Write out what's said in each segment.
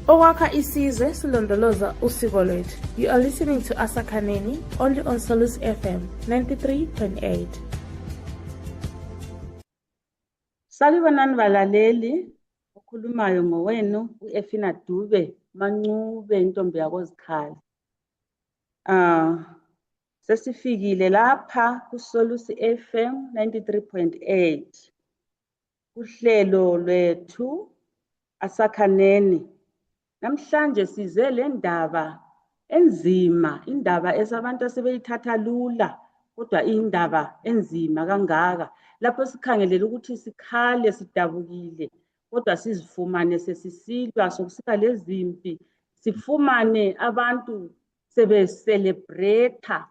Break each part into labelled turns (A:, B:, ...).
A: Okwakha isizwe silondoloza usiko lwethu. You are listening to Asakhaneni only on Salus FM 93.8.
B: Salibonani balaleli, okhulumayo ngowenu uEfina Dube Mancube intombi yakoZikhali. Sesifikile lapha kuSolus FM 93.8. Uhlelo lwethu Asakhaneni. Namhlanje size le ndaba enzima, indaba esabantu asebeyithatha lula, kodwa indaba enzima kangaka. Lapho sikhangelela ukuthi sikhale sidabukile, kodwa sizifumane sesisilwa sokusika lezimpi, sifumane abantu sebecelebrate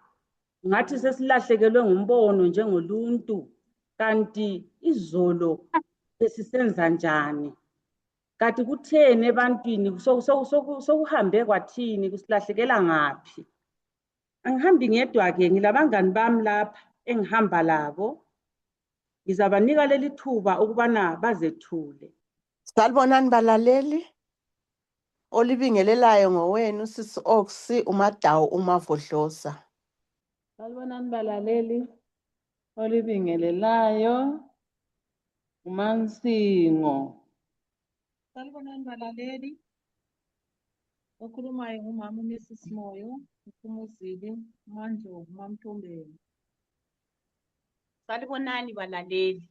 B: ngathi sesilahlekelwe ngumbono njengoluntu, kanti izolo besisenza njani? Kanti kutheni ebantwini sokuhambe kwathini, kusilahlekela ngaphi? Angihambi ngedwa ke, ngilabangani bami lapha engihamba labo. Ngizabanika leli thuba ukubana bazethule.
C: Salibonani balaleli, olibingelelayo ngowenu Sisi Oxy uMadawu uMavodloza.
D: Salibonani balaleli, olibingelelayo uMansingo.
E: Salibonani balaleli, okhulumayo ngumama uMrs Moyo, uMphumuzile, uMandlovu, uMamthombeni.
F: Salibonani balaleli,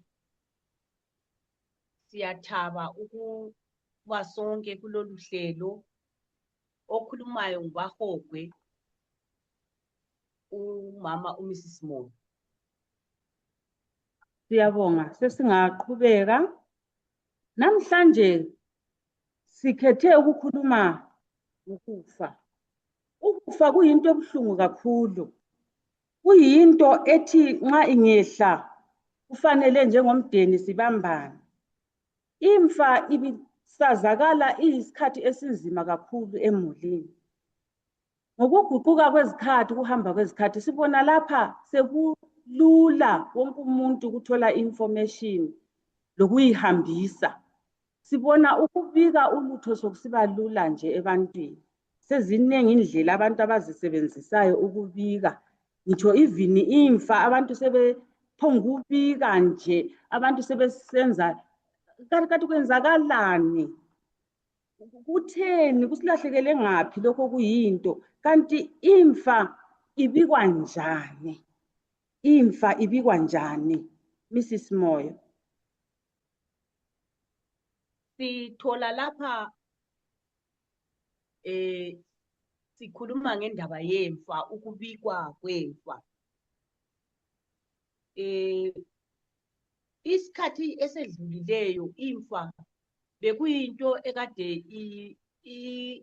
F: siyathaba ukuba sonke kulolu hlelo. Okhulumayo ngubahogwe umama uMrs Moyo.
B: Siyabonga, sesingaqhubeka. Namhlanje sikhethe ukukhuluma ukufa. Ukufa kuyinto ebuhlungu kakhulu. Kuyinto ethi nxa ingehla kufanele njengomdeni sibambane. Imfa ibisazakala iyisikhathi esinzima kakhulu emulini. Ngokuguquka kwezikhathi, kuhamba kwezikhathi, sibona lapha sekulula wonke umuntu ukuthola information lokuyihambisa. Sibona ukubika ulutho sokusiba lula nje ebantwini. Seziningi indlela abantu abazisebenzisayo ukubika. Ngitsho even imfa abantu sebephonga ukubika nje, abantu sebesenza kanti kwenzakalani? Kutheni kusilahlekele ngaphi lokho kuyinto? Kanti imfa ibikwa njani? Imfa ibikwa njani, Mrs Moyo?
F: Sithola lapha sikhuluma ngendaba yemfa, ukubikwa kwemfa. Isikhathi esedlulileyo imfa bekuyinto ekade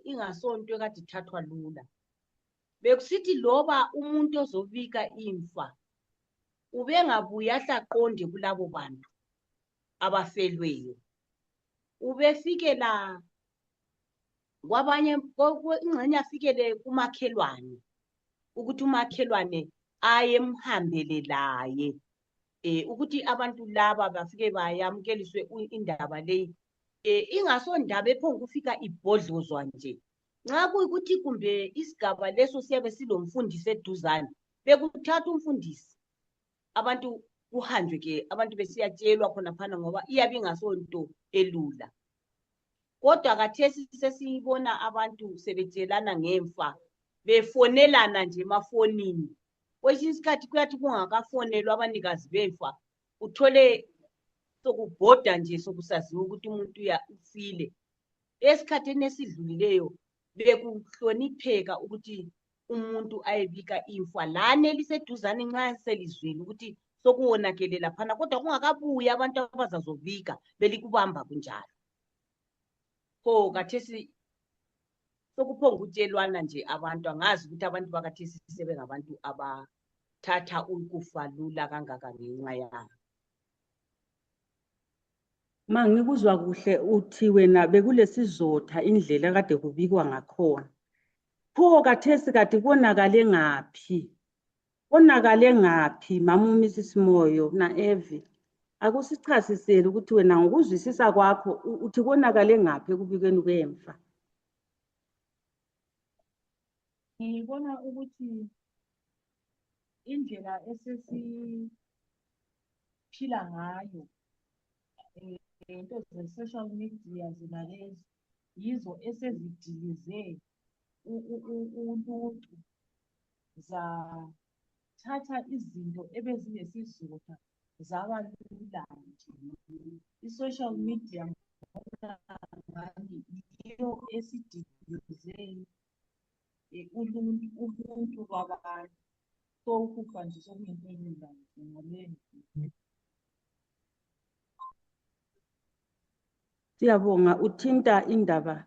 F: ingasonto ekade ithathwa lula. Bekusithi loba umuntu ozobika imfa ubengabuya aqonde kulabo bantu abafelweyo. Ubefikela kwabanye ingxenye afikele kumakhelwane ukuthi umakhelwane ayemhambele laye, ukuthi abantu laba bafike bayamukeliswe indaba leyi. Ingasondaba ephonga ukufika ibhodlozwa nje. Nxa kuyikuthi kumbe isigaba leso siyabe silomfundisi eduzane, bekuthatha umfundisi abantu kuhanjwe ke abantu besiyatshelwa khona phana ngoba iyabe ingasonto elula. Kodwa kathesi sesibona abantu sebetshelana ngemfa befonelana nje emafonini. Kwesinye isikhathi kuyathi kungakafonelwa abanikazi bemfa, uthole sokubhoda nje sokusaziwa ukuthi umuntu ufile. Esikhathini esidlulileyo bekuhlonipheka ukuthi umuntu ayebika imfa lana eliseduzane nxa selizwile ukuthi sokuwonakele laphana, kodwa kungakabuyi abantu abazazobika belikubamba kunjalo. Pho kathesi sokuphonga ukutshelwana nje abantu, angazi ukuthi abantu bakathesi sebengabantu abathatha ukufa lula kangaka ngenxa yabo.
B: Mangikuzwa kuhle uthi wena bekulesizotha indlela kade kubikwa ngakhona. Pho kathesi kade konakale ngaphi? Konakale ngaphi mama uMrs Moyo na Evi? Akusichasisele ukuthi wena ngokuzwisisa kwakho uthi konakale ngaphi ekubikweni kwemfa.
E: ngibona ukuthi indlela esesiphila ngayo into ze-social media zinalezi yizo esezidilize uluntu zathatha izinto ebezinesizotha zaba lula nje. I-social media ngani yiyo esidilize uluntu kwabantu. So ukufa nje sokuyinto elula nje ngaleyo.
B: Siyabonga, uthinta indaba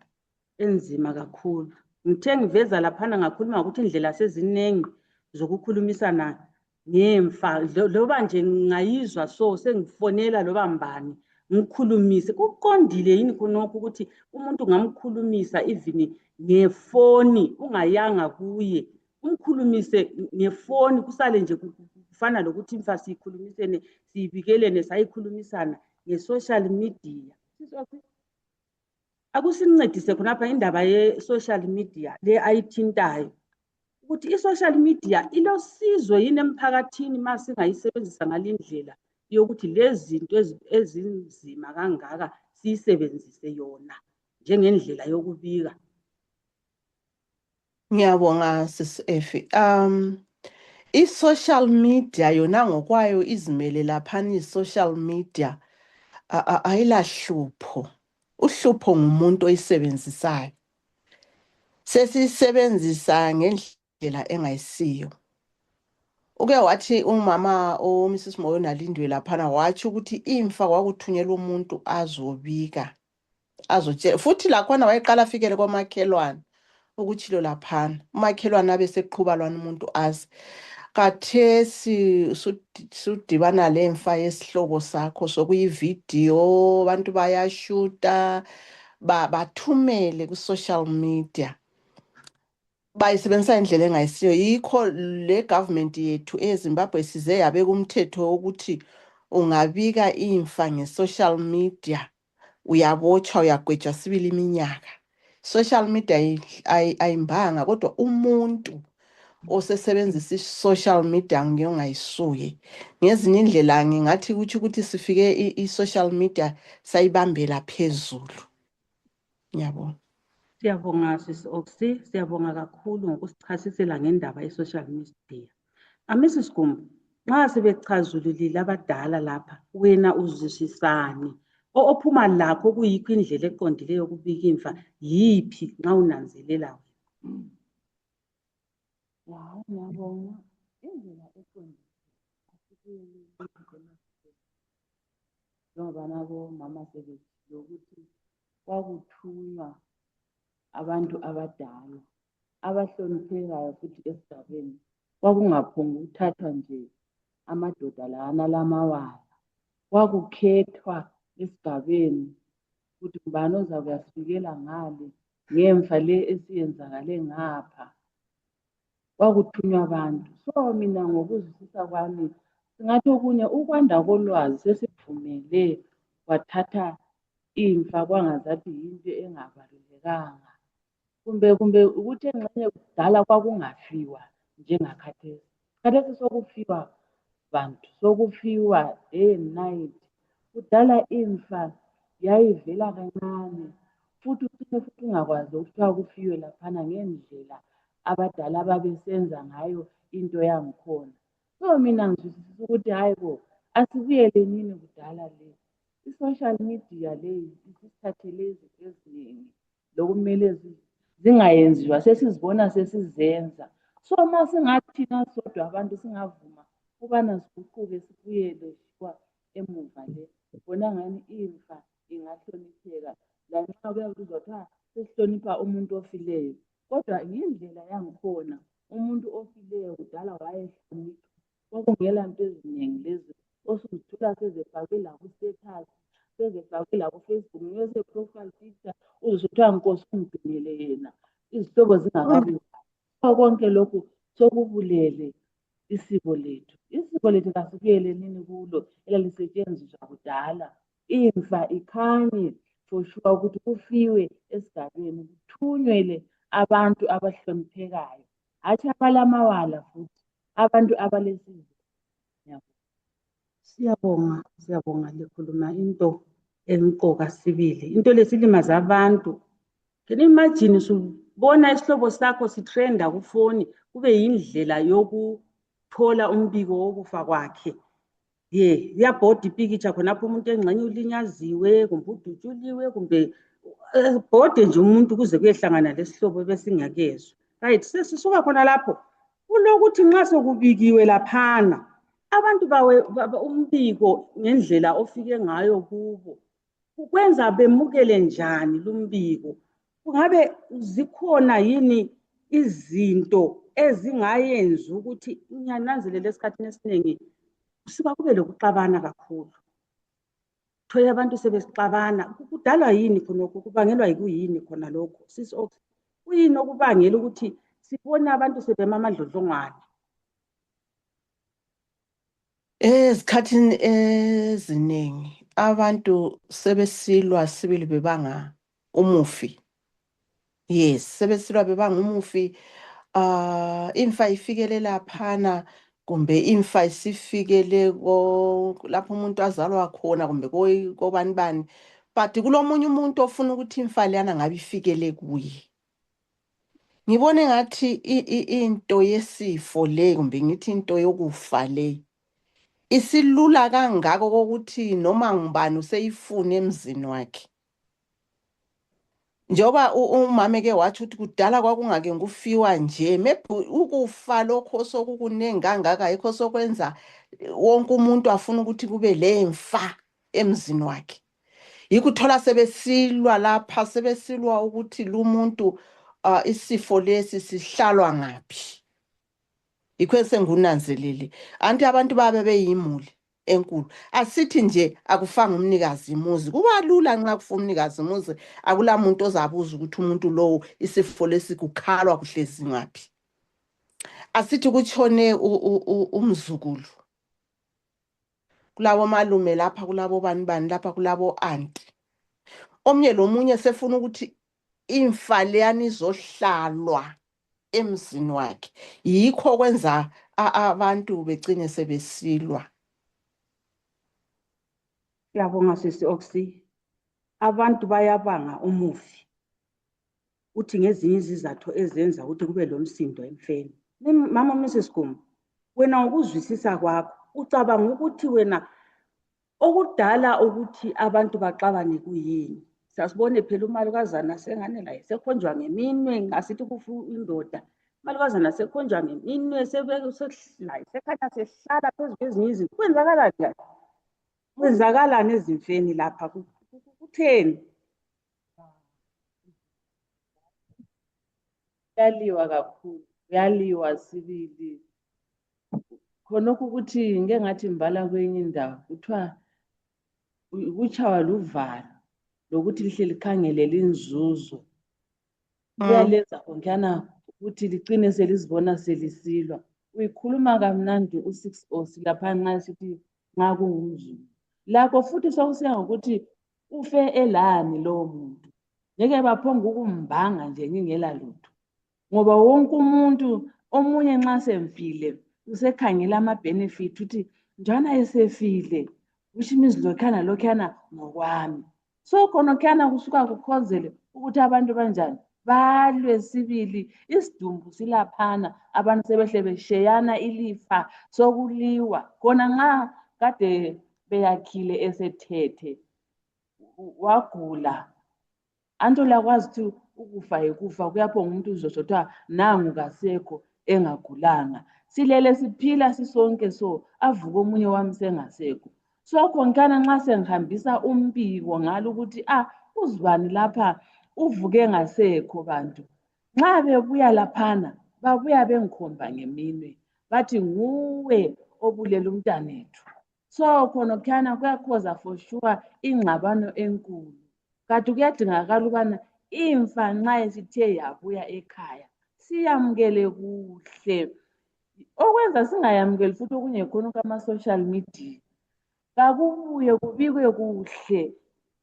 B: enzima kakhulu. Ngithe ngiveza laphana ngakhuluma ngokuthi indlela seziningi zokukhulumisana ngemfa, loba nje ngingayizwa so sengifonela loba mbani ngikhulumise. Kuqondile yini khonokho ukuthi umuntu ngamkhulumisa even ngefoni ungayanga kuye, umkhulumise ngefoni kusale nje kufana lokuthi imfa siyikhulumisene siyibikelene sayikhulumisana nge-social media. Akusincedise khonapha indaba ye-social media le ayithintayo ukuthi i-social media ilosizo yini emphakathini uma singayisebenzisa ngalindlela yokuthi lezi zinto ezinzima kangaka siyisebenzise yona njengendlela yokubika.
C: Ngiyabonga Sis Effie. I-social media yona ngokwayo izimele laphana i-social media ayilahlupho. Uhlupho ngumuntu oyisebenzisayo. Sesisebenzisa ngendlela engayisiyo. Uke wathi umama Mrs Moyo Nalindwe laphana wathi ukuthi imfa kwakuthunyelwa umuntu azobika. Azotshela futhi lakhona wayeqala afikele komakhelwane ukutshilo laphana. Umakhelwane abeseqhuba lwana umuntu azi. Kathesi sudibana lemfa yesihlobo sakho sokuyividiyo, abantu bayashuta, bathumele ku-social media. Bayisebenzisa indlela engayisiyo. Yikho le government yethu eZimbabwe size yabeka umthetho wokuthi ungabika imfa nge-social media uyabotshwa, uyagwetshwa sibili iminyaka. Social media ayimbanga kodwa umuntu osesebenzisa i-social media ngiyongayisuye. Ngezinye indlela ngingathi ukuthi sifike i-social media sayibambela phezulu. Ngiyabonga.
B: Siyabonga Sis Oxy, siyabonga kakhulu ngokusichasisela ngendaba ye-social media. Mrs Gumbu, nxa sebechazululile abadala lapha, wena uzwisisani? Ophuma lakho kuyikho indlela eqondileyo yokubika imfa yiphi nxa unanzelela wena?
D: Hayi, ngiyabonga. Indlela eqondile asikuyeni njengoba nabo mama sebetshilo ukuthi kwakuthunywa abantu abadala abahloniphekayo futhi esigabeni. Kwakungaphongu ukuthathwa nje amadoda lana lamawala. Kwakukhethwa esigabeni ukuthi ngubani ozabe asifikela ngale ngemfa le esiyenzakale ngapha. Kwakuthunywa abantu. So mina ngokuzwisisa kwami singathi okunye ukwanda kolwazi sesivumele wathatha imfa kwangazathi yinto engabalulekanga. Kumbe ukuthi engxenye kudala kwakungafiwa njengakhathesi. Khathesi sokufiwa bantu, sokufiwa day and night. Kudala imfa yayivela kancane futhi ungakwazi ukuthiwa kufiwe laphana ngendlela abadala ababesenza ngayo into yangikhona. So mina ngizwisisa ukuthi hayi bo asibuyele nini kudala le. I-social media le isithathele izinto eziningi lokumele zingayenziwa sesizibona sesizenza. So uma singathina sodwa abantu singavuma ukubana siguquke sibuyele emuva le. Bona ngani imfa ingahlonipheka lanxa kuyabuzwa kuthiwa sesihlonipha umuntu ofileyo. Kodwa yindlela yangikhona umuntu ofileyo kudala wayehlonipha. Kwakungela nto eziningi lezi osuzithola sezifakwe laku-status, sezifakwe laku-Facebook, ngiyose-profile picture uzuthiwa Nkosi ungigcinele yena izihlobo zingakabi. Konke lokhu sokubulele isiko lethu. Isiko lethu kasibuyele nini kulo elalisetshenziswa kudala. Imfa ikhanye for sure ukuthi kufiwe esigabeni kuthunyelwe abantu abahloniphekayo hatshi abalamawala futhi, abantu abalesizwe. Siyabonga likhuluma into emqoka sibili. Into lesilimaza abantu. Can you imagine subona isihlobo sakho sitrenda kufoni kube yindlela yokuthola umbiko wokufa kwakhe. Yabhoda ipikitsha khonapho umuntu engxenye ulinyaziwe kumbe udutshuliwe kumbe bhode nje umuntu kuze kuyehlangana lesihlobo besingakezwa. Right, sesisuka khona lapho kulokuthi nxa sokubikiwe laphana abantu umbiko ngendlela ofike ngayo kubo kwenza bemukele njani lumbiko. Kungabe zikhona yini izinto ezingayenza ukuthi ngiyananzelela esikhathini esiningi kusuka kube lokuxabana kakhulu. Thola abantu sebesixabana. Kudalwa yini khonokho? Kubangelwa yikuyini khona lokho? Kuyini okubangela ukuthi sibone abantu sebema amadlodlongwane?
C: Ezikhathini eziningi abantu sebesilwa sibili bebanga umufi. Yes, sebesilwa bebanga umufi. Imfa ifikele laphana kumbe imfa isifikele lapho umuntu azalwa khona kumbe kobani bani. But kulomunye umuntu ofuna ukuthi imfa leyana ngabe ifikele kuye. Ngibone ngathi into yesifo le kumbe ngithi into yokufa le isilula kangako kokuthi noma ngubani useyifuna emzini wakhe. Njoba umama ke wathi ukuthi kudala kwakungake ngufiwa nje, maybe ukufa lokho sokukunengi kangaka yikho sokwenza wonke umuntu afuna ukuthi kube lemfa emzini wakhe. Yikuthola sebesilwa lapha, sebesilwa ukuthi lumuntu isifo lesi sihlalwa ngaphi. Yikho esengunanzelele. Anti abantu babe beyimuli enkulu. Asithi nje akufanga umnikazi imuzi. Kuba lula nxa kufa umnikazi imuzi, akula muntu ozabuza ukuthi umuntu lowo isifo lesi kukhalwa kuhlezi ngaphi. Asithi kutshone umzukulu. Kulabo malume lapha, kulabo bani lapha, kulabo aunty. Omnye lomunye sefuna ukuthi imfa leyani izohlalwa emzini wakhe. Yikho kwenza abantu begcine sebesilwa.
B: Siyabonga sisi Oxy. Abantu bayabanga umufi. Uthi ngezinye izizathu ezenza ukuthi kube lomsindo emfeni. Mama Mrs. Gumbu, wena ukuzwisisa kwakho ucabanga ukuthi wena okudala ukuthi abantu baxabane kuyini? Sasibone phela umalukazana sengane laye sekhonjwa ngeminwe, ngasithi kufu indoda. Umalukazana sekhonjwa ngeminwe, sekhanya sehlala phezu kwezinye izinto. Kwenzakalani kahle? Kwenzakalani ezimfeni lapha? Kutheni?
D: Kuyaliwa kakhulu, kuyaliwa sibili. Khonokho ukuthi ngeke ngathi mbala kwenye indawo kuthiwa kutshawa luvalo lokuthi lihle likhangelele inzuzo. Kuyalenza khonkana ukuthi ligcine selizibona selisilwa. Uyikhuluma kamnandi u6 lapha nxa sithi nxa kungumZulu. Lakho futhi sokusiya ngokuthi ufe elani lowo muntu. Ngeke baphonga ukumbanga nje ngingela lutho. Ngoba wonke umuntu omunye nxa semfile usekhangela ama-benefit ukuthi njana esefile which means lokhana ngokwami. So khonokhana kusuka kukhozele ukuthi abantu banjani balwe sibili, isidumbu silaphana, abantu sebehle besheyana ilifa sokuliwa. Khona nxa kade beyakhile esethethe wagula, anto lakwazi ukuthi ukufa yikufa, kuyaphonga umuntu uzosothiwa nangu kasekho engagulanga. Silele siphila sisonke so avuka omunye wami sengasekho. So khonkana nxa sengihambisa umbiko ngalo ukuthi uzibani lapha uvuke ngasekho bantu. Nxa bebuya laphana babuya bengikhomba ngeminwe bathi nguwe obulela umntanethu. So khonokhana kuyakhoza for sure ingxabano enkulu. Kanti kuyadingakala ukubana imfa nxa isithe yabuya ekhaya siyamukele kuhle. Okwenza singayamukeli futhi okunye khona kuma-social media. Kakubuye kubikwe kuhle,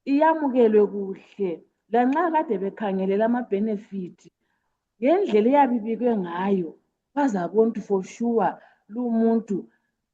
D: iyamukelwe kuhle. Lanxa kade bekhangelela ama-benefit, ngendlela eyabibikwe ngayo,
B: bazabona ukuthi for sure lumuntu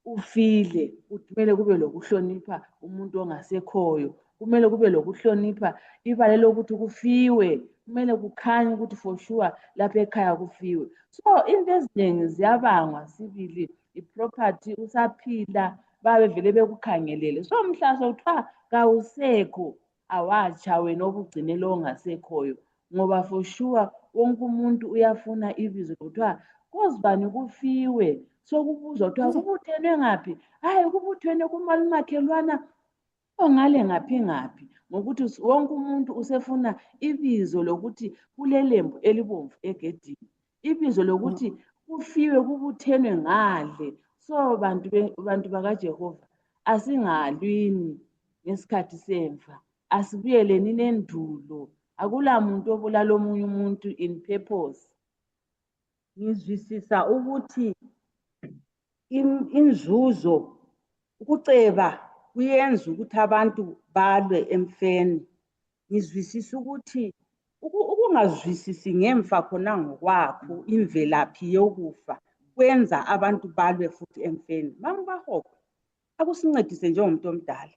B: ufile, kumele kube lokuhlonipha umuntu ongasekhoyo, kumele kube lokuhlonipha ibala lokuthi kufiwe, kumele kukhanye ukuthi for sure lapha ekhaya kufiwe. So into eziningi ziyabangwa sibili, iproperty usaphila babevele bekukhangelele. So mhla sokuthiwa kawusekho awatsha wena obugcine lo ongasekhoyo, ngoba for sure wonke umuntu uyafuna ibizo kuthiwa kozibani kufiwe. So kubuzwa kuthiwa kubuthenwe ngaphi, hayi kubuthene kumalumakhelwana ongale ngaphi ngaphi, ngokuthi wonke umuntu usefuna ibizo lokuthi kulelembu elibomvu egedini, ibizo lokuthi kufiwe kubuthenwe ngale. So bantu bakaJehova, asingalwini ngesikhathi semfa, asibuyeleni nendulo. Akula muntu obulala omunye umuntu in purpose. Ngizwisisa ukuthi inzuzo, ukuceba kuyenza ukuthi abantu balwe emfeni. Ngizwisisa ukuthi ukungazwisisi ngemfa khona ngokwakho imvelaphi yokufa kwenza abantu balwe futhi emfeni. Mangibahoko, akusincedise njengomuntu omdala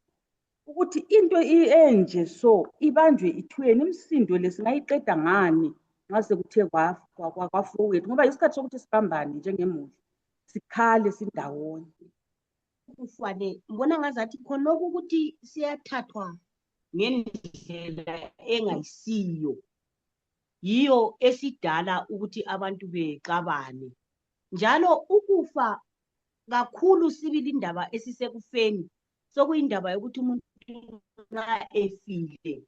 B: ukuthi into enje so ibanjwe ithweni, imisindo lesingayiqeda ngani nxa sekuthe kwafowethu, ngoba isikhathi sokuthi sibambane njengemuli sikhale sindawonye.
F: Ukufa le ngibona ngazathi khonokho ukuthi siyathathwa ngendlela engayisiyo, yiyo esidala ukuthi abantu bexabane. Njalo ukufa kakhulu sibili indaba esisekufeni sokuyindaba yokuthi umuntu nxa efile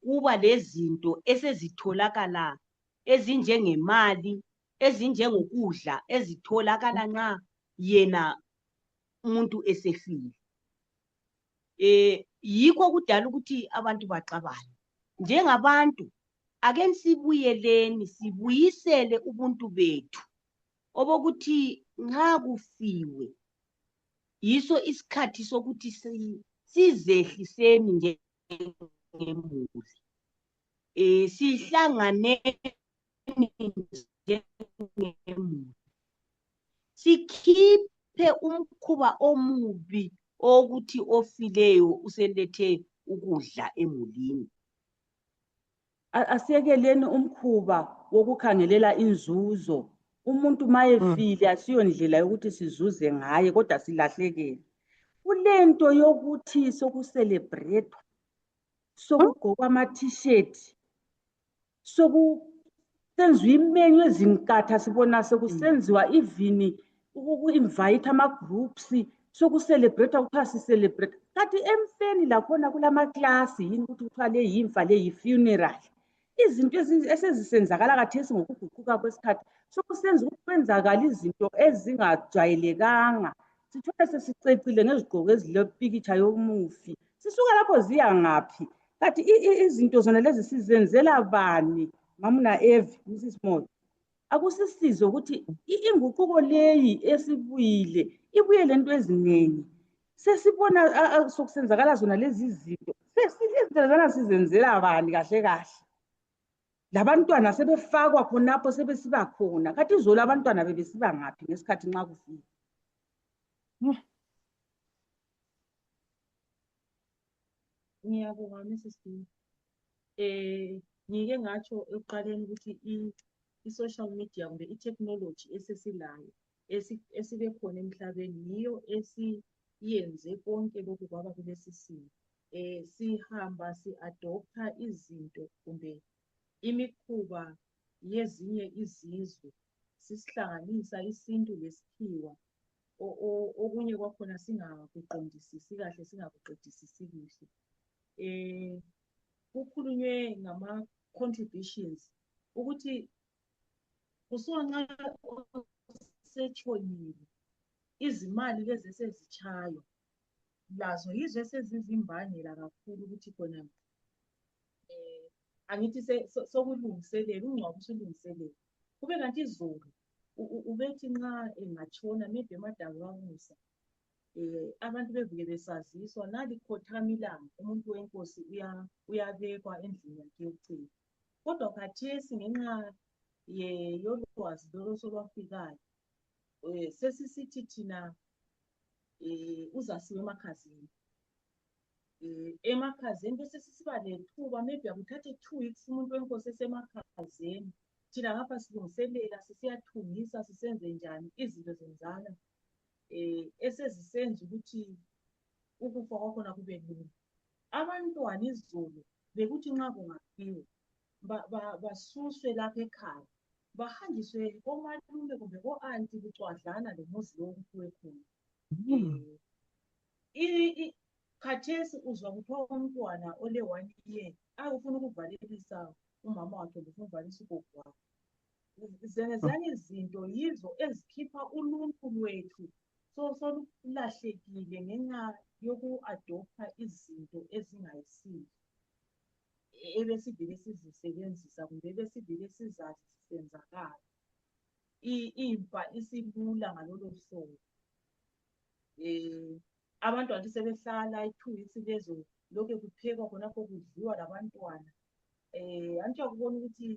F: kuba lezinto esezitholakala ezinjengemali, ezinjengokudla ezitholakala nxa yena umuntu esefile. Yikho kudala ukuthi abantu baxabane. Njengabantu ake sibuyeleni sibuyisele ubuntu bethu obokuthi nxa kufiwe yiso isikhathi sokuthi sizehliseni njengemuli, sihlanganeni njengemuli, sikhiphe umkhuba omubi okuthi ofileyo uselethe ukudla emulini.
B: Asiyekeleni umkhuba wokukhangelela inzuzo. Umuntu mayefile asiyo ndlela yokuthi sizuze ngaye kodwa silahlekele. Kulento yokuthi sokucelebrate, sokugqokwa ama-t-shirt, sokusenziwa imenyu ezinkatha, sibona sekusenziwa even uku-invite ama-groups, sokucelebrate kuthiwa sicelebrate. Kanti emfeni lakhona kulamaklasi yini ukuthi kuthiwa le yimfa le yi-funeral. Izinto esezisenzakala khathesi ngokuguquka kwesikhathi sokusenza ukuthi kwenzakala izinto ezingajwayelekanga. Sithole sesicecile ngezigqoko ezilepikitsha yomufi. Sisuka lapho ziya ngaphi? Kanti izinto zona lezi sizenzela bani? Mamuna Evi, Mrs. Moyo, akusisize ukuthi inguquko leyi esibuyile ibuye lento eziningi. Sesibona sokusenzakala zona lezi zinto. Sesizenzela sizenzela bani kahle kahle? Labantwana sebefakwa khonapho sebesiba khona. Kanti izolo abantwana bebesiba ngaphi ngesikhathi nxa kufika?
E: Ngiyabonga Mrs. Ngike ngatsho ekuqaleni ukuthi i-social media kumbe i-technology esesilayo esibe khona emhlabeni yiyo esiyenze konke lokhu kwaba kulesi simo. Sihamba si-adoptha izinto kumbe imikhuba yezinye izizwe, sisihlanganisa isintu lesikhiwa, okunye kwakhona singakuqondisisi kahle, singakuqedisisi kuhle. Kukhulunywe ngama-contributions ukuthi kusonca setshonile izimali lezi esezitshaywa lazo yizo esezizimbangela kakhulu ukuthi khona angithi sokulungiselela ungcwaba usulungiselela. Kube kanti izolo ubethi nxa engatshona maybe emadabu kamusa abantu bevuke besaziswa nalikhothama ilanga umuntu wenkosi uyabekwa endlini yakhe yokucina. Kodwa khathesi ngenxa yolwazi lolo solwafikayo. Sesisithi thina uzasiwa emakhazeni. Emakhazeni bese sisiba lethuba maybe akuthathe 2 weeks umuntu wenkosi esemakhazeni. Thina ngapha silungiselela sisiyathungisa sisenze njani izinto zenzala esezisenza ukuthi ukufa kwakhona kube lula. Abantwana izolo bekuthi nxa kungafiwe basuswe lapha ekhaya bahanjiswe komalume kumbe ko-anti bucwadlana lomuzi lowo kufiwe khona. Khathesi uzwa kuthiwa umntwana ole 1 year ufuna ukuvalelisa umama wakhe ufuna ukuvalisa ugogo wakhe. Zenezane izinto yizo ezikhipha uluntu lwethu solulahlekile ngenxa yoku-adoptha izinto ezingayisizo ebesivele sizisebenzisa kumbe ebesivele sizazi zisenzakala. Impa isilula ngalolo hlobo. Abantwana sebehlala 2 weeks lezo lokhu kuphekwa khonapho kudliwa labantwana. Antsho kubona ukuthi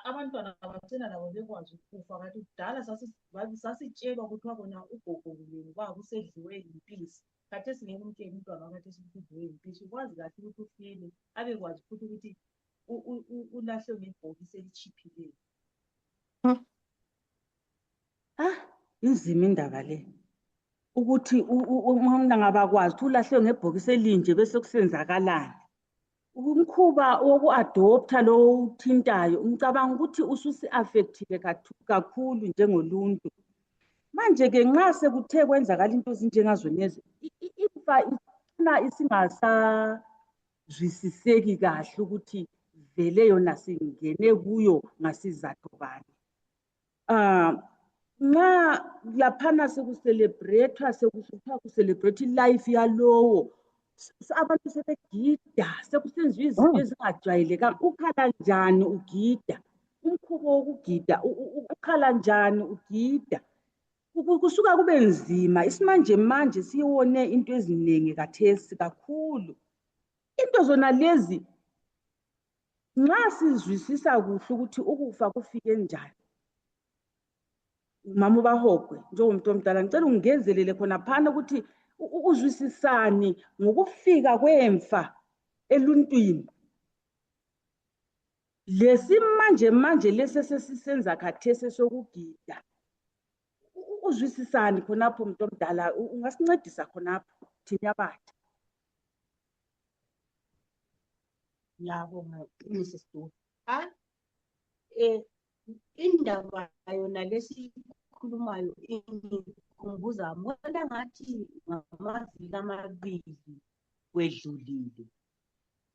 E: abantwana bagcina labo bekwazi ukufa. Kanti kudala sasitshelwa kuthiwa kona ugogo kusedliwe yimpisi. Khathesi ngeke umtshele umntwana wakhathesi ukuthi udliwe yimpisi. Ukwazi kahle ukuthi ufile abekwazi futhi ukuthi ulahlwe ngebhokisi elitshiphileyo.
B: Inzima indaba le. Ukuthi umuntu angabakwazi ukuthi ulahlwe ngebhokisi elinje bese kusenzakalani. Umkhuba woku-adoptha lo uthintayo ngicabanga ukuthi ususi-affectile kakhulu njengoluntu. Manje-ke nxa sekuthe kwenzakala into ezinjengazonezi imfa igcina isingasazwisiseki kahle ukuthi vele yona singene kuyo ngasizathu bani. Nxa laphana sekuselebrethwa sekuthiwa kuselebrethwa ilife yalowo abantu sebegida sekusenziwa izinto ezingajwayelekanga. Ukhala njani ugida? Umkhuba wokugida ukhala njani ugida? Kusuka kube nzima. Isimanje manje siyone into eziningi kathesi kakhulu. Into zona lezi nxa sizwisisa kuhle ukuthi ukufa kufike njani. Mama uBahogwe njengomuntu omdala ngicela ungezelele khona phana ukuthi uzwisisani ngokufika kwemfa eluntwini. Lesimanje lesi sesisenza khathesi sokugida. Uzwisisani khonapho umuntu omdala ungasincedisa khonapho thina abatha.
F: Ngiyabonga Mrs. Dube. Indaba yona lesikhulumayo ingikhumbuza bona ngathi ngamaviki amabili kwedlulile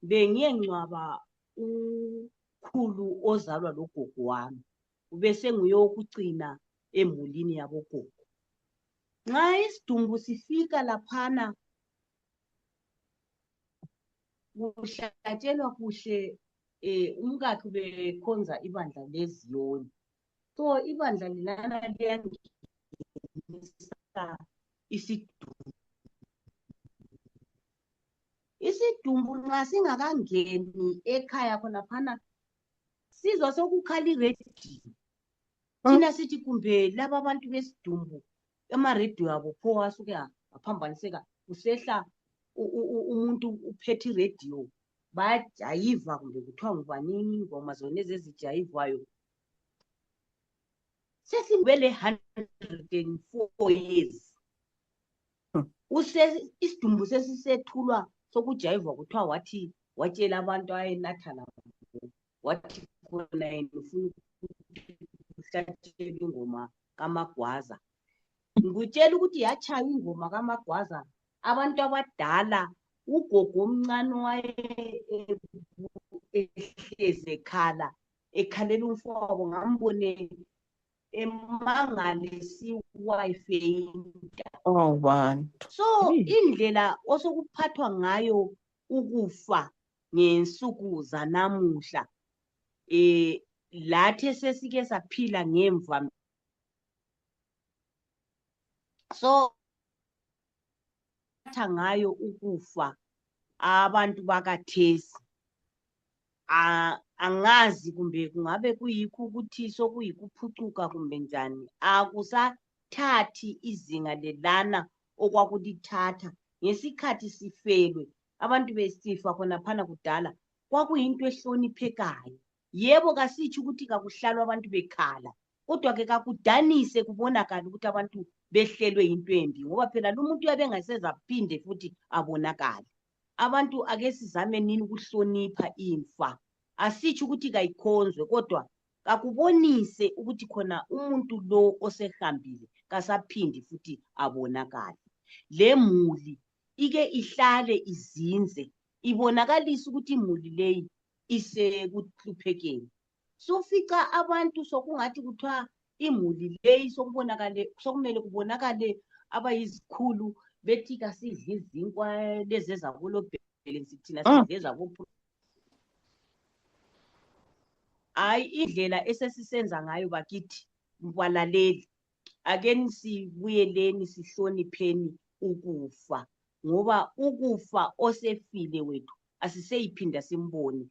F: bengiyengcwaba ukhulu ozalwa logogo wami ubese nguye wokugcina emulini yabogogo. Nxa isidumbu sifika laphana kuhlatshelwa kuhle umkakhe bekhonza ibandla leZiyoni. So ibandla lelana liyangenisa isidumbu. Isidumbu nxa singakangeni ekhaya khonaphana sizwa sokukhala irediyo. Thina sithi kumbe laba abantu besidumbu emaredio abo pho asuke aphambaniseka kusehla umuntu uphethe irediyo bayajayiva kumbe kuthiwa ngubanini ingoma zonezi ezijayivwayo. Sesibele 104 years. Isidumbu sesisethulwa sokujayivwa kuthiwa wathi watshela abantu ayenatha labo wathi khona yena ufuna ukuhlatshelwa ingoma kaMagwaza. Ngikutshela ukuthi yatshaya ingoma kaMagwaza abantu abadala ugogo omncane ehlezi ekhalela umfowabo ngambone emangalesiwayifeyinta.
C: Oh bantu.
F: So indlela osokuphathwa ngayo ukufa ngensuku zanamuhla lathi sesike saphila ngemva. So ngayo ukufa abantu bakathesi angazi kumbe kungabe kuyikho ukuthi sokuyikuphucuka kumbe njani, akusathathi izinga lelana okwakulithatha ngesikhathi sifelwe abantu besifa khonaphana kudala. Kwakuyinto ehloniphekayo. Yebo, kasitsho ukuthi kakuhlalwa abantu bekhala, kodwa ke kakudanise kubonakala ukuthi abantu behlelwe yinto embi, ngoba phela lumuntu uyabe engasezaphinde futhi abonakale. Abantu ake sizame nini ukuhlonipha imfa. Asitsho ukuthi kayikhonzwe, kodwa kakubonise ukuthi khona umuntu lo osehambile kasaphindi futhi abonakale. Le muli ike ihlale izinze, ibonakalisa ukuthi imuli leyi isekuphuphekeni. Sofica abantu sokungathi kuthiwa imuli leyi sokumele kubonakale abayizikhulu bethi kasidla izinkwa lezi ezakolobhele thina sidle ezabo. Hayi, indlela esesisenza ngayo bakithi balaleli, ake sibuyeleni sihlonipheni ukufa, ngoba ukufa osefile wethu asiseyiphinda simbone.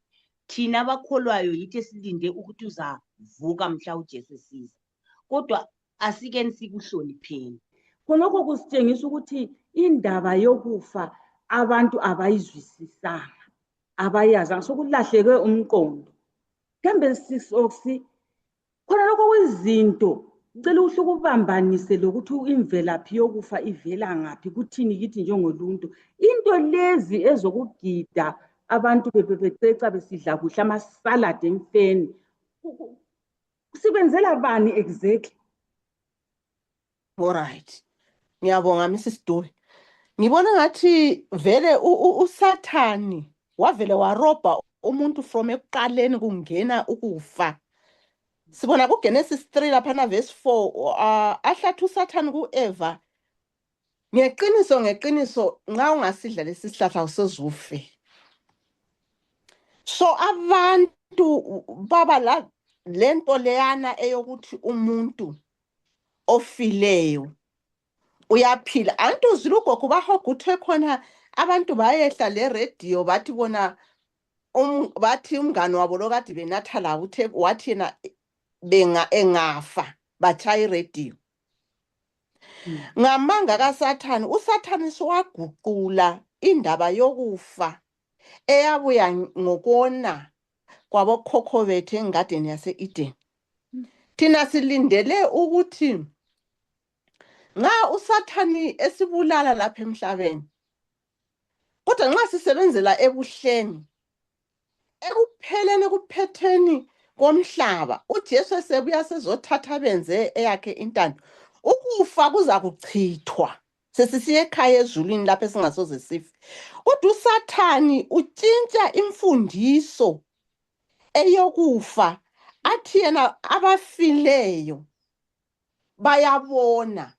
F: Thina abakholwayo yithi esilinde ukuthi uzavuka mhla uJesu esiza, kodwa asike sikuhlonipheni.
B: Khonokho kusitshengisa ukuthi indaba yokufa abantu abayizwisisanga, abayazanga, sokulahleke umqondo. Kambe sisoksi khona lokho kwizinto ngicela ukuthi ukubambanise lokuthi imvelaphi yokufa ivela ngaphi, kuthini kithi njengoluntu. Into lezi ezokugida abantu bebebeca besidla kuhle amasalad emfeni, sibenzela bani exactly?
C: Alright. Ngiyabonga Mrs. Dube. Ngibona ngathi vele uSathani wavele warobha umuntu from ekuqaleni kungena ukufa. Sibona kuGenesis 3 lapha verse 4 ahlatha uSathani kuEva. Ngeqiniso nxa ungasidla lesi sihlahla usezufe. So abantu baba la lento leyana eyokuthi umuntu ofileyo uyaphila. Antu zilugogo bahoguthe khona abantu bayehla le radio bathi bona bathi umngane wabo lokade benatha la uthe wathi yena engafa batshaya iradio. Ngamanga kaSathani, uSathani sowaguqula indaba yokufa eyabuya ngokona kwabokhokho bethu engadini yase-Eden. Thina silindele ukuthi nxa uSathani esibulala lapha emhlabeni, kodwa nxa sisebenzela ebuhleni, ekupheleni kuphetheni komhlaba, uJesu esebuya sezothatha benze eyakhe intando, ukufa kuza kuchithwa sesisiye ekhaya ezulwini lapha esingasoze sife. Kodwa uSathani utshintsha imfundiso eyokufa, athi yena abafileyo bayabona,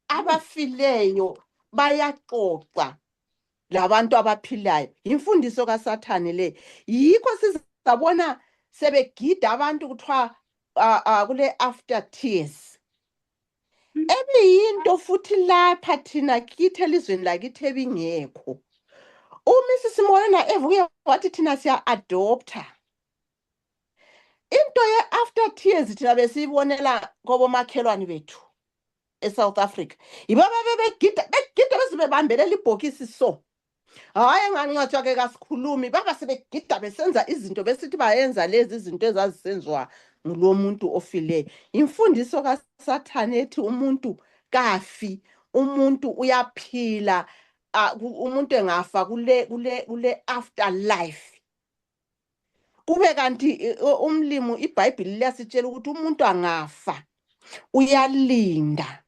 C: abafileyo bayaxoxa labantu abaphilayo. Imfundiso kaSathani le. Yikho sizabona sebegida abantu kuthiwa kule after tears. Ebiyinto futhi lapha thina kithi elizweni lakithi ebingekho. uMrs Moyena evuke wathi thina siya adopter. Into ye after tears thina besiyibonela kobomakhelwane bethu eSouth Africa. Yibaba begida bese bebambelela ibhokisi so. Hayi engancwatshwa ke kasikhulumi, baba sebegida besenza izinto besithi bayenza lezi izinto ezazisenzwa ngulo muntu ofileyo. Imfundiso kaSathani ethi umuntu kafi, umuntu uyaphila, umuntu engafa kule afterlife. Kube kanti umlimu iBhayibheli liyasitshela ukuthi umuntu angafa uyalinda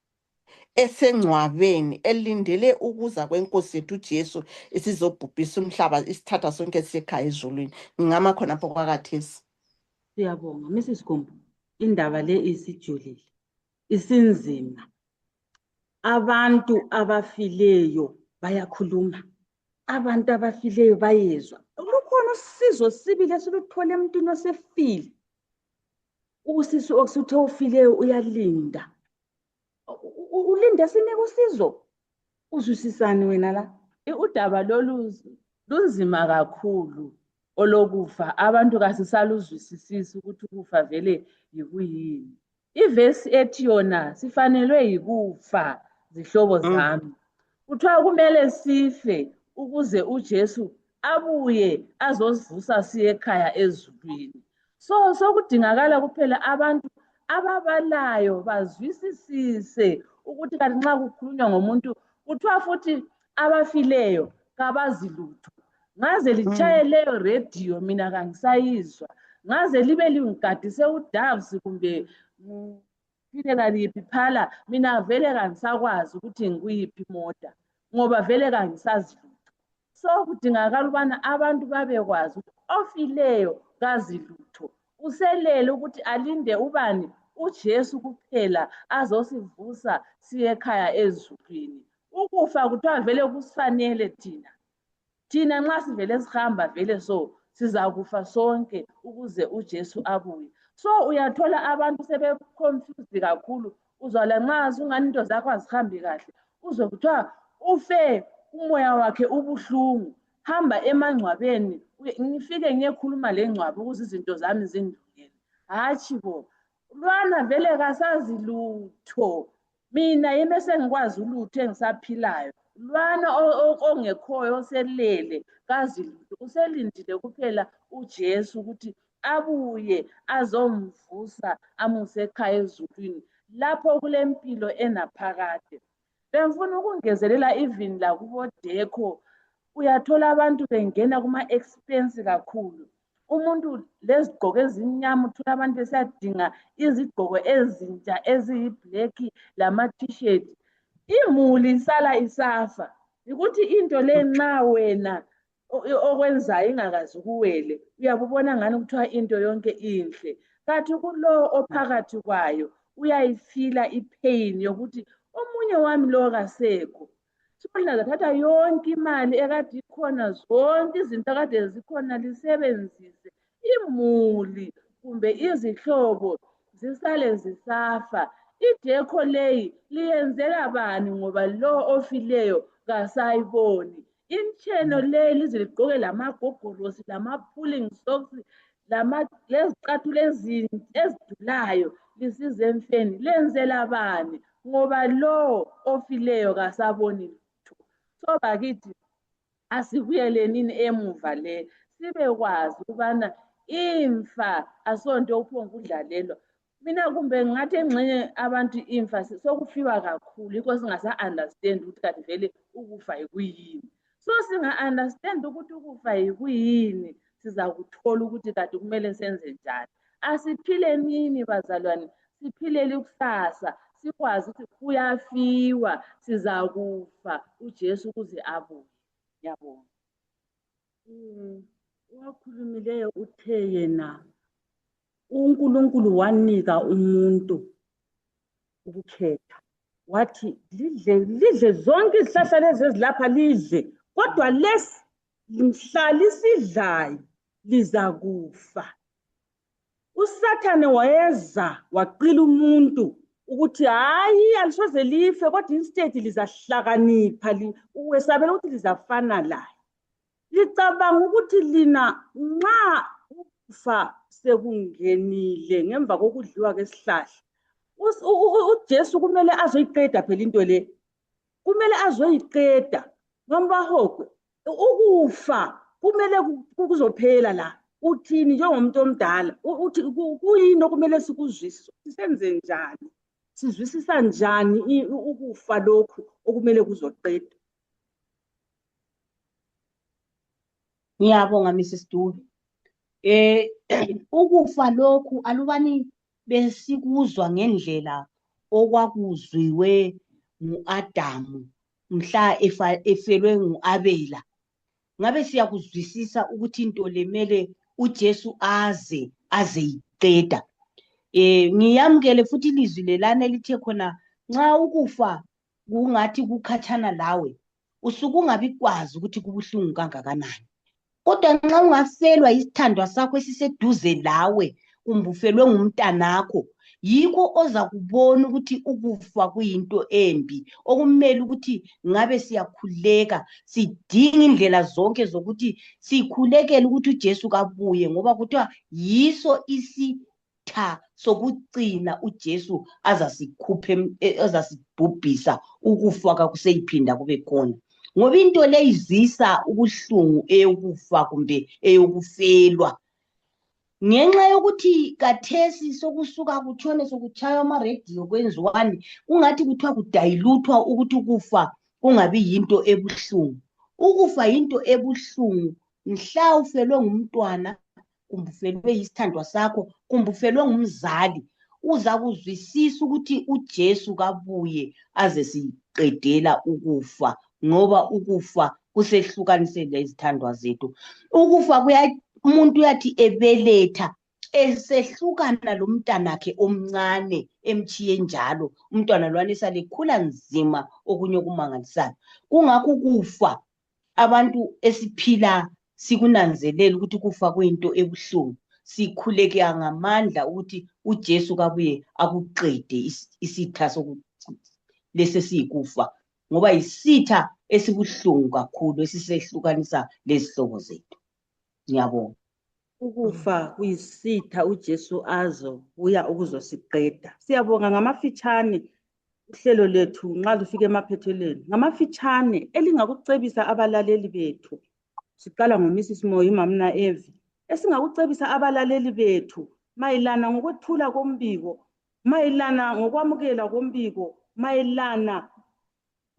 C: esengcwabeni elindele ukuza kwenkosi yethu uJesu isizobhubhisa umhlaba isithatha sonke sisekhaya ezulwini. Ngingama khonapho kwakathesi.
B: Siyabonga Mrs. Gumbu, indaba le isijulile, isinzima. Abantu abafileyo bayakhuluma, abantu abafileyo bayezwa. Lukhona usizo sibili esiluthole emntwini osefile. Usizo okusuthe ofileyo uyalinda. Ulinde sinike usizo. Uzwisisani wena la?
D: Udaba lolu lunzima kakhulu olokufa abantu kasisaluzwisisisi ukuthi ukufa vele yikuyini. Ivesi ethi yona sifanelwe yikufa, zihlobo zami. Kuthiwa kumele sife ukuze uJesu abuye azosivusa siye ekhaya ezulwini. So sokudingakala kuphela abantu ababalayo bazwisisise ukuthi kanti nxa kukhulunywa ngomuntu kuthiwa futhi abafileyo kabazi lutho. Ngaze litshaye leyo radio mina kangisayizwa. Ngaze libe lingigadise uDoves kumbe funeral yiphi phala mina vele kangisakwazi ukuthi ngikuyiphi imota ngoba vele kangisazi lutho. So kudingakala ukubana abantu babekwazi ukuthi ofileyo kazi lutho. Uselele ukuthi alinde ubani uJesu kuphela azosivusa siye ekhaya ezulwini. Ukufa kuthiwa vele kusifanele thina. Thina nxa sivele sihamba vele so sizakufa sonke ukuze uJesu abuye. So uyathola abantu sebeconfused kakhulu. Uzwala nxa sungani into zakho azihambi kahle. Uzwe kuthiwa ufe umoya wakhe ubuhlungu. Hamba emangcwabeni ngifike ngiyekhuluma lengcwaba ukuze izinto zami zindlulele. Hatshi bo. Lwana vele kasazi lutho. Mina yime sengikwazi ulutho engisaphilayo. Lwana ongekhoyo oselele kazi lutho. Uselindile kuphela uJesu ukuthi abuye azomvusa amuse ekhaya ezulwini lapho kulempilo enaphakade. Bengifuna ukungezelela even lakubo Deco. Uyathola abantu bengena kuma expense kakhulu. Umuntu lezigqoko ezimnyama uthola abantu besiyadinga izigqoko ezintsha eziyi-black lama t-shirt. Imuli isala isafa. Ukuthi into le nxa wena okwenzayo ingakazi kuwele uyabubona ngani kuthiwa into yonke inhle. Kathi kulo ophakathi kwayo uyayifila ipain yokuthi omunye wami lo kasekho. Sibona zathatha yonke imali ekade ikhona zonke izinto akade zikhona lisebenzise. Imuli kumbe izihlobo zisale zisafa. IDeco leyi liyenzela bani ngoba lo ofileyo kasayiboni. Imtsheno leyi lize ligqoke lamagogorosi lama-pulling socks lezicathulo ezidulayo lisize emfeni lenzela bani ngoba lo ofileyo kasaboni lutho. So bakithi asibuyelenini emuva le sibekwazi ukubana imfa asonto uphonga udlalelwa. Mina kumbe ngathi engxenye abantu imfa sokufiwa kakhulu yikho singasa understand ukuthi kanti vele ukufa yikuyini. So singa understand ukuthi ukufa yikuyini siza kuthola ukuthi kanti kumele senze njani. Asiphile nini bazalwane, siphilele ikusasa, sikwazi ukuthi kuyafiwa sizakufa uJesu kuze abuye. Ngiyabonga.
B: Owakhulumileyo uthe yena uNkulunkulu wanika umuntu ukukhetha. Wathi lidle zonke izihlahla lezi ezilapha lidle, kodwa lesi mhla lisidlayo lizakufa. USathane wayeza waqila umuntu ukuthi hayi alisoze life kodwa instead lizahlakanipha uwesabela ukuthi lizafana laye. Licabanga ukuthi lina nxa ukufa sekungenile ngemva kokudliwa kwesihlahla uJesu kumele azoyiqeda phela into le. Kumele azoyiqeda ngoba hokwe ukufa kumele kuzophela la. Uthini njengomuntu omdala uthi kuyini okumele sikuzwisise sisenze njani, sizwisisa njani ukufa lokhu okumele kuzoqedwa.
F: Ngiyabonga Mrs. Dube. Ukufa lokhu alubani besikuzwa ngendlela okwakuzwiwe nguAdamu mhla efelwe nguAbela. Ngabe siyakuzwisisa ukuthi into lemele uJesu aze yiqeda. Ngiyamkele futhi ilizwi lelana elithe khona nxa ukufa kungathi kukhatshana lawe usukungabikwazi ukuthi kubuhlungu kangakanani. Kodwa nxa ungafelwa isithandwa sakho esiseduze lawe kumbe ufelwe ngumntanakho yikho oza kubona ukuthi ukufa kuyinto embi, okumele ukuthi ngabe siyakhuleka sidinga indlela zonke zokuthi sikhulekele ukuthi uJesu kabuye, ngoba kuthiwa yiso isitha sokucina uJesu azasibhubhisa ukufa kakuseyiphinda kube khona. Ngoba into le izisa ubuhlungu eyokufa kumbe eyokufelwa. Ngenxa yokuthi kathesi sokusuka kutshone sokutshaywa amarediyo kwenziwani, kungathi kuthiwa kudayiluthwa ukuthi ukufa kungabi yinto ebuhlungu. Ukufa yinto ebuhlungu mhla ufelwe ngumntwana, kumbe ufelwe yisithandwa sakho, kumbe ufelwe ngumzali. Uza kuzwisisa ukuthi uJesu kabuye aze siqedela ukufa, ngoba ukufa kusehlukanisele izithandwa zethu. Ukufa umuntu uyathi ebeletha esehlukana lomntanakhe omncane emtshiye njalo, umntwana lwana esale khula nzima okunye okumangalisayo. Kungakho ukufa abantu esiphila sikunanzelela ukuthi ukufa kuyinto ebuhlungu, sikhuleke ngamandla ukuthi uJesu kabuye akuqede isitha lesi siyikufa, ngoba yisitha esibuhlungu kakhulu esisehlukanisa lezihlobo zethu. Ngiyabonga.
B: Ukufa kuyisitha uJesu azobuya ukuzosiqeda. Siyabonga ngamafitshane uhlelo lethu nxa lufike emaphethelweni. Ngamafitshane elingakucebisa abalaleli bethu. Siqala ngoMrs Moyo, uMamna Evi. Esingakucebisa abalaleli bethu mayelana ngokwethula kombiko, mayelana ngokwamukela kombiko, mayelana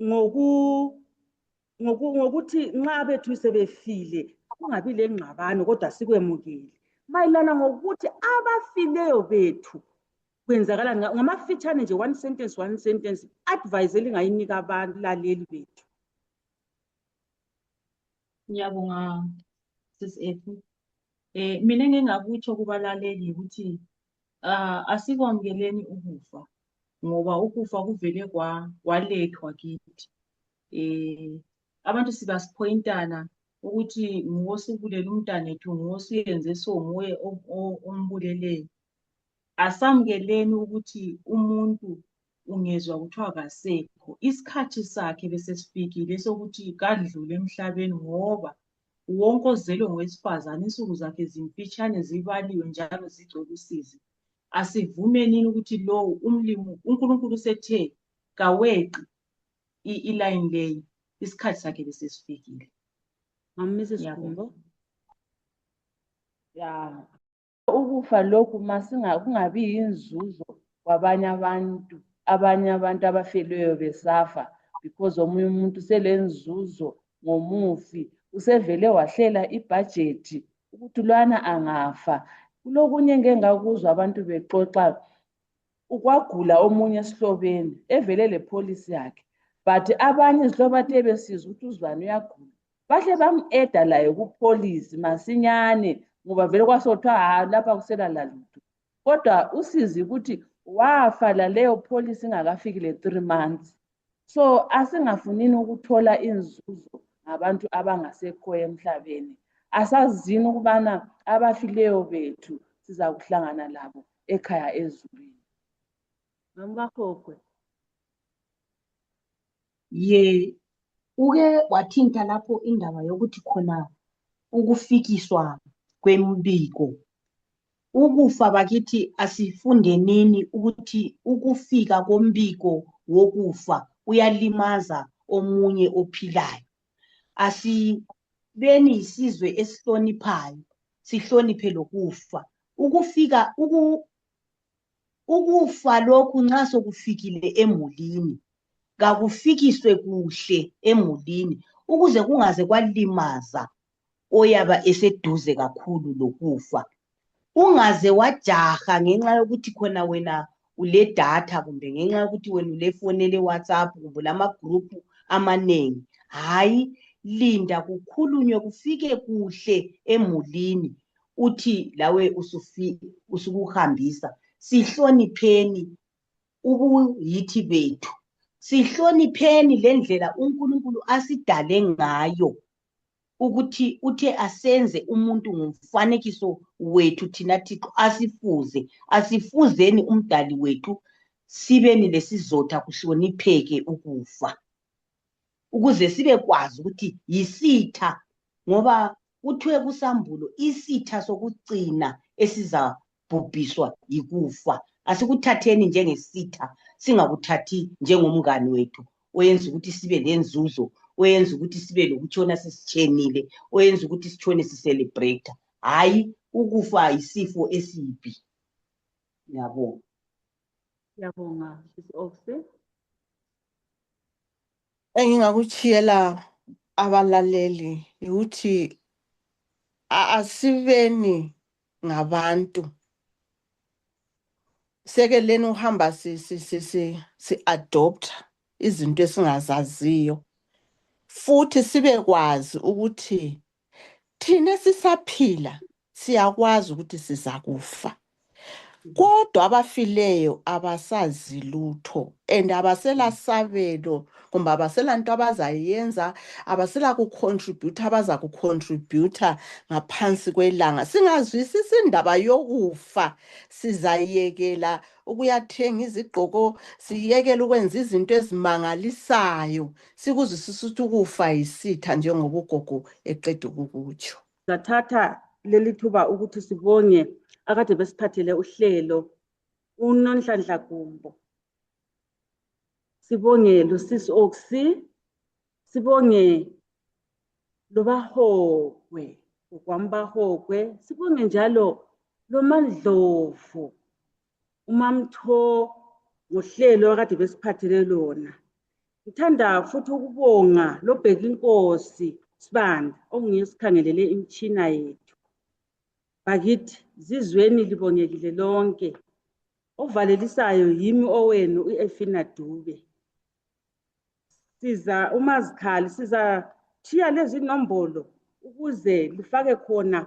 B: ngokuthi nxa bethu sebefile kungabi lengxabano kodwa sikwemukele. Mayelana ngokuthi abafileyo bethu kwenzakala ngamafitshane nje, one sentence, advice elingayinika abalaleli bethu.
E: Ngiyabonga sis Efi. Mina engingakutsho kubalaleli ukuthi asikwamukeleni ukufa, ngoba ukufa kuvele kwalethwa kithi. Abantu sibasiphoyintana ukuthi nguwosibulela umntanethu, nguwosiyenze so, nguye ombuleleyo. Asamukeleni ukuthi umuntu ungezwa kuthiwa kasekho, isikhathi sakhe besesifikile sokuthi kadlule emhlabeni, ngoba wonke ozelwe ngowesifazane insuku zakhe zimfitshane, zibaliwe njalo zigcwele usizi. Asivumenini ukuthi lowo umlimo uNkulunkulu usethe kaweqi ilayini leyi, isikhathi sakhe besesifikile.
A: Mrs. Kumbo. Ya. Ukufa lokhu kungabi yinzuzo kwabanye abantu, abafelweyo besafa because omunye umuntu selenzuzo ngomufi, usevele wahlela ibhajethi ukuthi lwana angafa. Kulokunye ngeke ngakuzwa abantu bexoxa, ukwagula omunye esihlobeni evele lepolisi yakhe, but abanye izihlobo bathe besizwa ukuthi uzwane uyagula, bahle bam-eda laye kupolisi masinyane, ngoba vele kwasothiwa lapha kusela lalutho. Kodwa usizi ukuthi wafa laleyo polisi ingakafiki le 3 months. So asingafunini ukuthola inzuzo ngabantu abangasekhoyo emhlabeni. Asazini ukubana abafileyo bethu siza kuhlangana labo ekhaya ezulwini. Ngambakhokhwe.
F: Uke wathinta lapho indaba yokuthi khona ukufikiswa kwembiko. Ukufa bakithi asifundenini ukuthi ukufika kombiko wokufa uyalimaza omunye ophilayo. Asibeni isizwe esihloniphayo, sihloniphe lokufa. Ukufa lokhu nxa sokufikile emulini, kakufikiswe kuhle emulini ukuze kungaze kwalimaza oyaba eseduze kakhulu lokufa. Ungaze wajaha ngenxa yokuthi khona wena ule data, kumbe ngenxa yokuthi wena ulefoni ele WhatsApp kumbe lamagroup amanengi. Hayi, linda kukhulunywe kufike kuhle emulini uthi lawe usukuhambisa. Sihlonipheni ubuyithi bethu, sihlonipheni lendlela uNkulunkulu asidale ngayo. ukuthi uthe asenze umuntu ngomfanekiso wethu thina Thixo asifuzeni umdali wethu sibeni lesizotha kuhlonipheke ukufa ukuze sibe kwazi ukuthi yisitha ngoba kuthiwe kusambulo isitha sokugcina esizabhubhiswa yikufa asikuthatheni njengesitha singakuthathi njengomngane wethu oyenza ukuthi sibe lenzuzo oyenza ukuthi sibe lokutshona sisitshenile oyenza ukuthi sitshone sicelebrate hayi ukufa isifo esibi ngiyabonga
B: Siyabonga Sisi Oksi.
C: Engingakutshiyela abalaleli ukuthi asibeni ngabantu sekeleni uhamba si adopt izinto esingazaziyo futhi sibekwazi ukuthi thina sisaphila siyakwazi ukuthi sizakufa kodwa abafileyo abasazi lutho and abasela sabelo kumbe abasela nto abazayenza abasela kucontribute abaza kucontribute ngaphansi kwelanga singazwisisi indaba yokufa sizayekela ukuyathenga izigqoko siyekela ukwenza izinto ezimangalisayo sikuzwisisa ukuthi ukufa yisitha njengoba ugogo eqeda ukukutsho.
B: Sathatha leli thuba ukuthi sibonge akade besiphathele uhlelo uNonhlanhla Gumbo. Sibonge loSisi Oksi, sibonge loBahogwe, ukwambahogwe, sibonge njalo loMandlovu, uMamtho ngohlelo akade besiphathele lona. Ngithanda futhi ukubonga loBheka Inkosi Sibanda onguye sikhangelele imtshina yethu. Bakithi zizweni libongekile lonke. Ovalelisayo yimi owenu uEfina Dube. Siza umazikhali sizathiya lezi nombolo ukuze lifake khona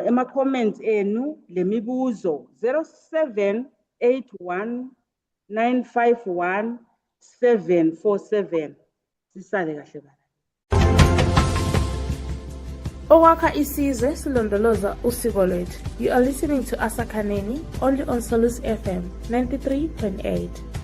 B: ema comments enu lemibuzo 0781951747. Sisale kahle bala.
G: Okwakha isizwe silondoloza usiko lwethu. You are listening to Asakhaneni only on Salus FM 93.8.